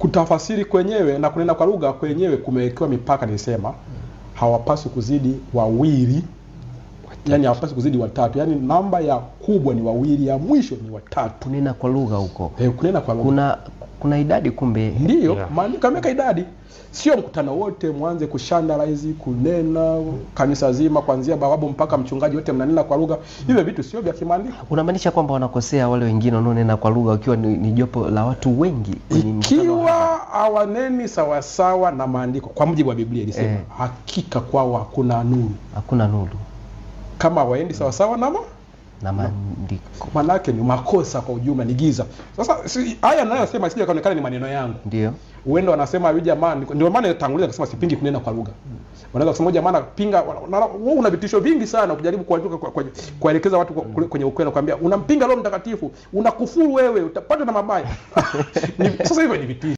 kutafasiri kwenyewe na kunena kwa lugha kwenyewe kumewekewa mipaka. Nilisema hawapaswi kuzidi wawili, yani hawapaswi kuzidi watatu. Yani namba ya kubwa ni wawili, ya mwisho ni watatu. Kunena kwa lugha huko. Kunena kwa lugha. Kuna idadi kumbe. Ndio, maandiko yameweka idadi. Sio mkutano wote mwanze kushandalize kunena kanisa zima kuanzia bawabu mpaka mchungaji wote mnanena kwa lugha. Hivyo vitu sio vya kimaandiko. Unamaanisha kwamba wanakosea wale wengine wanaonena kwa lugha wakiwa ni jopo la watu wengi kwenye mkutano? Ikiwa hawaneni sawa sawa na maandiko kwa mujibu wa Biblia ilisema hakika kwao hakuna nuru. Hakuna nuru. Kama waendi sawa sawa na maandiko. Maana yake ni makosa kwa ujumla, ni giza. Sasa haya ninayosema sije kaonekana ni maneno yangu. Ndio. Uende wanasema huyu jamaa, ndio maana natangulia kusema sipingi kunena kwa lugha. Wanaweza kusema jamaa anapinga, wewe una vitisho vingi sana ukijaribu kuelekeza watu kwenye ukweli na kuambia unampinga Roho Mtakatifu, unakufuru wewe, utapata na mabaya. Sasa hivyo ni vitisho.